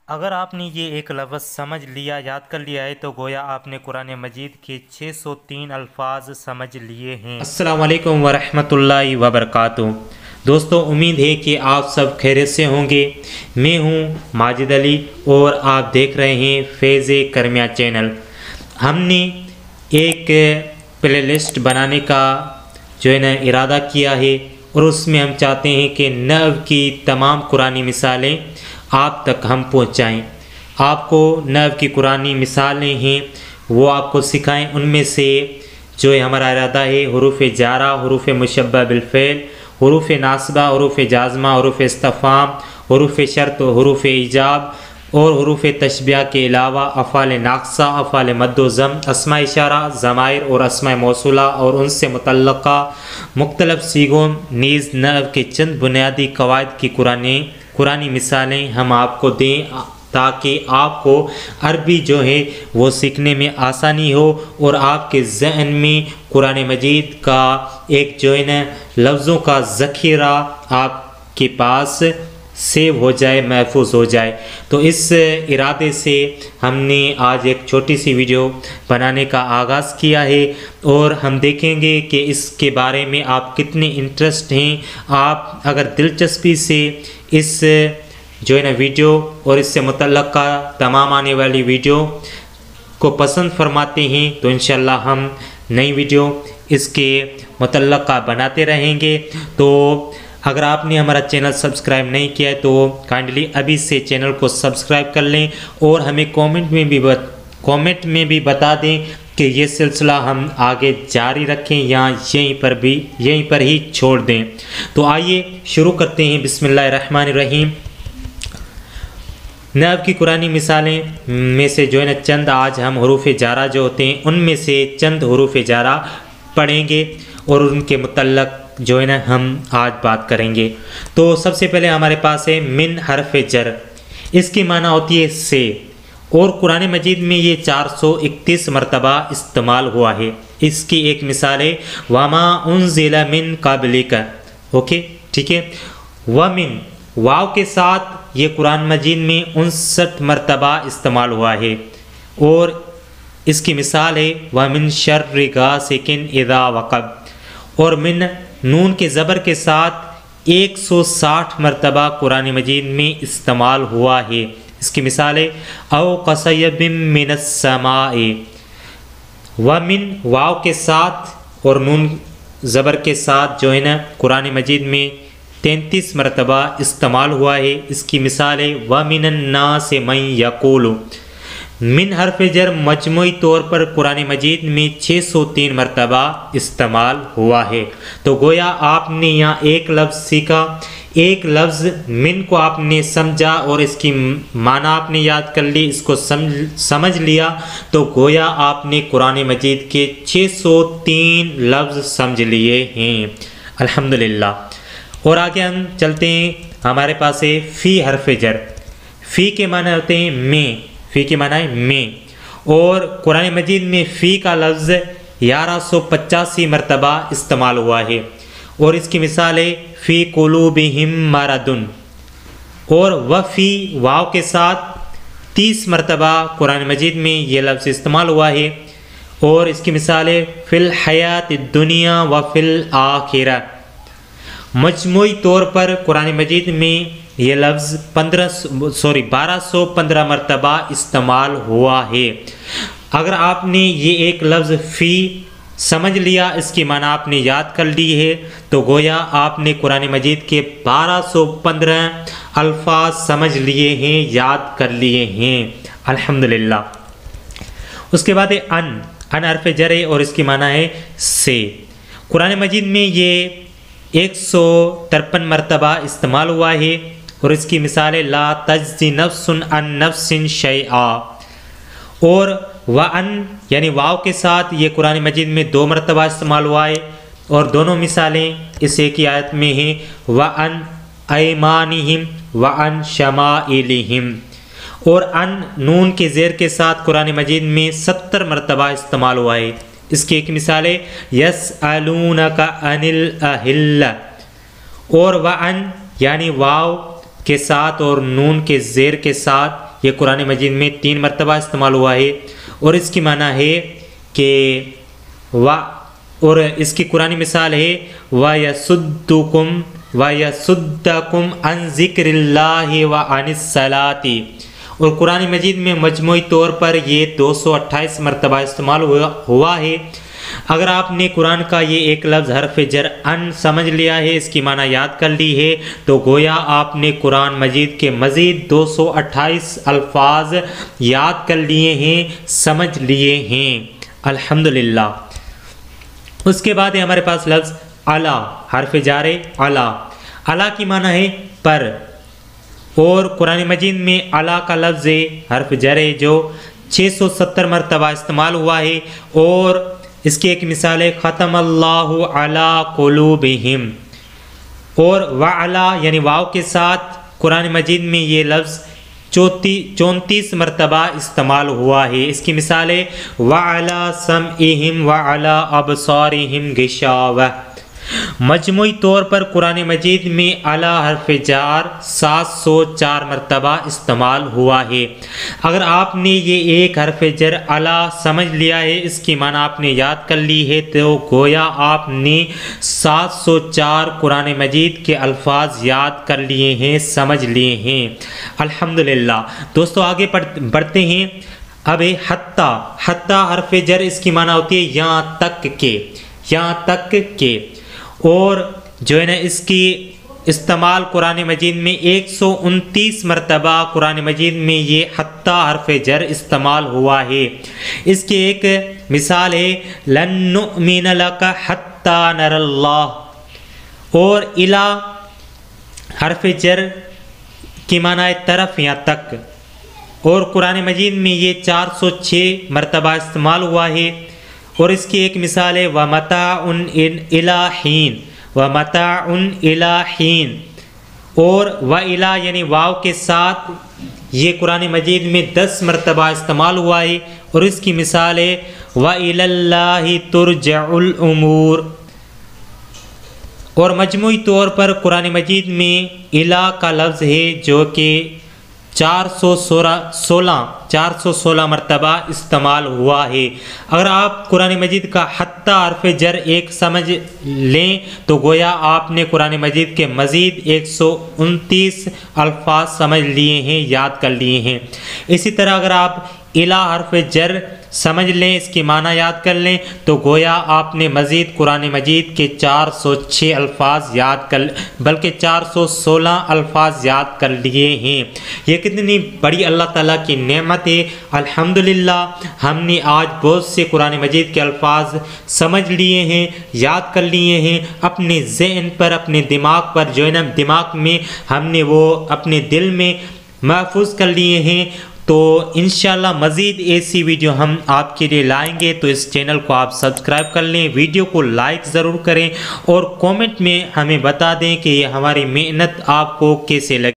अगर आपने ये एक लफ्ज़ समझ लिया, याद कर लिया है, तो गोया आपने कुरान मजीद के 603 अल्फाज समझ लिए हैं। अस्सलाम वालेकुम वरहमतुल्लाहि वबरकातुहू। दोस्तों, उम्मीद है कि आप सब खैरियत से होंगे। मैं हूँ माजिद अली और आप देख रहे हैं फैज़ करमिया चैनल। हमने एक प्लेलिस्ट बनाने का जो है ना इरादा किया है और उसमें हम चाहते हैं कि नव की तमाम कुरानी मिसालें आप तक हम पहुँचाएँ। आपको नव की कुरानी मिसालें हैं वो आपको सिखाएं। उनमें से जो है हमारा इरादा है हुरूफ जारा, हुरूफ मुशब्बह बिलफ़ेल, हुरूफ नासबा, हुरूफ जाज़मा, हुरूफ इस्तफ़ाम, हुरूफ शर्त, हुरूफ ईजाब और हुरूफ तशबिया के अलावा अफ़ाल नाक़सा, अफ़ाल मद्दो ज़म, अस्मा इशारा, ज़माइर और अस्मा मौसूला और उनसे मुतल्लक़ा मुख्तलिफ़ सीगों नीज़ नव के चंद बुनियादी क़वाइद की कुरानी मिसालें हम आपको दें ताकि आपको अरबी जो है वो सीखने में आसानी हो और आपके जहन में कुरान मजीद का एक जो है ना लफ्ज़ों का ज़ख़ीरा आपके पास सेव हो जाए, महफूज हो जाए। तो इस इरादे से हमने आज एक छोटी सी वीडियो बनाने का आगाज़ किया है और हम देखेंगे कि इसके बारे में आप कितने इंटरेस्ट हैं। आप अगर दिलचस्पी से इस जो है ना वीडियो और इससे मुतल्लक़ तमाम आने वाली वीडियो को पसंद फरमाते हैं तो इंशाल्लाह हम नई वीडियो इसके मुतल्लक़ बनाते रहेंगे। तो अगर आपने हमारा चैनल सब्सक्राइब नहीं किया है तो काइंडली अभी से चैनल को सब्सक्राइब कर लें और हमें कमेंट में भी बता दें कि ये सिलसिला हम आगे जारी रखें या यहीं पर ही छोड़ दें। तो आइए शुरू करते हैं। बिस्मिल्लाहिर्रहमानिर्रहीम। नव की कुरानी मिसालें में से जो है ना चंद आज हम हुरूफ जारा जो होते हैं उनमें से चंद हुरूफ जारा पढ़ेंगे और उनके मुतल्लक़ जो है ना हम आज बात करेंगे। तो सबसे पहले हमारे पास है मिन हरफ जर। इसकी माना होती है से और कुरान मजीद में ये 431 मरतबा इस्तेमाल हुआ है। इसकी एक मिसाल है वमा उनज़िला मिन क़ब्लिका। ओके, ठीक है। व मिन वाव के साथ ये कुरान मजीद में 59 मरतबा इस्तेमाल हुआ है और इसकी मिसाल है व मिन शर्रि गासिकिन इज़ा वक़ब। और मिन नून के ज़बर के साथ 160 मरतबा कुरान मजीद में इस्तेमाल हुआ है। इसकी मिसाल है औ क़सयबिम मिनस समाए। व मिन वाव के साथ और नून ज़बर के साथ जो है ना कुरान मजीद में 33 मरतबा इस्तेमाल हुआ है। इसकी मिसाल है व मिनन नास मन यक़ूलु। मिन हरफ जर मजमूई तौर पर कुरान मजीद में 603 मरतबा इस्तेमाल हुआ है। तो गोया आपने यहाँ एक लफ्ज़ सीखा, एक लफ्ज़ मिन को आपने समझा और इसकी माना आपने याद कर ली, इसको समझ लिया तो गोया आपने कुरान मजीद के 603 लफ्ज़ समझ लिए हैं। अल्हम्दुलिल्लाह। और आगे हम चलते हैं। हमारे पास है फ़ी हरफ जर। फ़ी के माने होते हैं में। फ़ी के माना है में और कुरान मजीद में फ़ी का लफ्ज़ 1185 मरतबा इस्तेमाल हुआ है और इसकी मिसाल है फ़ी कुलूबिहिम मरदुन। और व फ़ी वाव के साथ 30 मरतबा कुरान मजीद में ये लफ्ज़ इस्तेमाल हुआ है और इसकी मिसाल है फ़िल हयात दुनिया व फ़िल आखिरा। मजमूई तौर पर कुरान मजीद में ये लफ्ज़ 1215 मरतबा इस्तेमाल हुआ है। अगर आपने ये एक लफ्ज़ फ़ी समझ लिया, इसकी माना आपने याद कर ली है तो गोया आपने कुरान मजीद के 1215 अल्फाज समझ लिए हैं, याद कर लिए हैं। अल्हम्दुलिल्लाह। उसके बाद है अन हरफ जर है और इसकी माना है से। कुरान मजीद में ये 153 मरतबा इस्तेमाल हुआ है और इसकी मिसाल है ला तज्ज़ी नफ्सुन अन नफ्सिन शैआ। और व अन यानी वाव के साथ ये कुरान मजीद में 2 मरतबा इस्तेमाल हुआ है और दोनों मिसालें इस एक ही आयत में हैं व अन ऐमानिहिम व अन शमाइलिहिम। और अन नून के ज़ेर के साथ कुरान मजीद में 70 मरतबा इस्तेमाल हुआ है। इसकी एक मिसाल है यसअलूनका अनिल अहिल्ला। और व अन यानी वाव के साथ और नून के ज़ेर के साथ ये कुरान मजीद में 3 मरतबा इस्तेमाल हुआ है और इसकी माना है कि और इसकी कुरानी मिसाल है व यसुद्दकुम अन ज़िक्रिल्लाहि व अनिस सलाती। और कुरान मजीद में मजमूई तौर पर ये 228 मरतबा इस्तेमाल हुआ है। अगर आपने कुरान का ये एक लफ्ज़ हरफ जर अन समझ लिया है, इसकी माना याद कर ली है, तो गोया आपने कुरान मजीद के मज़ीद 228 अल्फाज याद कर लिए हैं, समझ लिए हैं। अल्हम्दुलिल्लाह। उसके बाद है हमारे पास लफ्ज़ अला, हरफ जारे अला। अला की माना है पर, और कुरान मजीद में अला का लफ्ज़ हरफ जर है जो 670 मरतबा इस्तेमाल हुआ है। और इसकी एक मिसाल है ख़तमल्लाहु अला क़ुलूबिहिम। और वअला यानी वाव के साथ कुरान मजीद में ये लफ्ज़ 34 मरतबा इस्तेमाल हुआ है। इसकी मिसाल है वअला समइहिम वअला अबसारिहिम गिशावह। मजमूई तौर पर कुरान मजीद में अला हरफ जार 704 मरतबा इस्तेमाल हुआ है। अगर आपने ये एक हरफ जर अला समझ लिया है, इसकी माना आपने याद कर ली है, तो गोया आपने 704 कुरान मजीद के अल्फाज याद कर लिए हैं, समझ लिए हैं। अल्हम्दुलिल्लाह। दोस्तों आगे बढ़ते हैं। अब हत्ता, हत्ता हरफ जर, इसकी माना होती है यहाँ तक के, यहाँ तक के। और जो है ना इसकी इस्तेमाल कुरान मजीद में 129 मरतबा कुरान मजीद में ये हत्ता हरफ जर इस्तेमाल हुआ है। इसकी एक मिसाल है लन नुमिन लका हत्ता नरल्लाह। और इला हरफ जर की माना है तरफ या तक, और कुरान मजीद में ये 406 मरतबा इस्तेमाल हुआ है। और इसकी एक मिसाल है व मताउन इला हीन, व मताउन इला हीन। और व इला यानी वाव के साथ ये कुरान मजीद में 10 मरतबा इस्तेमाल हुआ है। और इसकी मिसाल है व इलल्लाहि तुरजउल उमूर। और मजमूई तौर पर कुरान मजीद में इला का लफ्ज़ है जो कि 416 मरतबा इस्तेमाल हुआ है। अगर आप कुरान मजीद का हत्ता हरफ जर एक समझ लें, तो गोया आपने कुरान मजीद के मज़ीद 129 अल्फाज समझ लिए हैं, याद कर लिए हैं। इसी तरह अगर आप इला हरफ जर समझ लें, इसकी माना याद कर लें, तो गोया आपने मज़ीद कुरान मजीद के 406 अल्फाज याद कर, बल्कि 416 अल्फाज याद कर लिए हैं। ये कितनी बड़ी अल्लाह ताला की नेमत है। अल्हम्दुलिल्लाह, हमने आज बहुत से कुरान मजीद के अल्फाज समझ लिए हैं, याद कर लिए हैं। अपने ज़हन पर, अपने दिमाग पर, जो है ना दिमाग में हमने वो अपने दिल में महफूज कर लिए हैं। तो इंशाल्लाह मज़ीद ऐसी वीडियो हम आपके लिए लाएंगे, तो इस चैनल को आप सब्सक्राइब कर लें, वीडियो को लाइक ज़रूर करें और कमेंट में हमें बता दें कि ये हमारी मेहनत आपको कैसे लगी।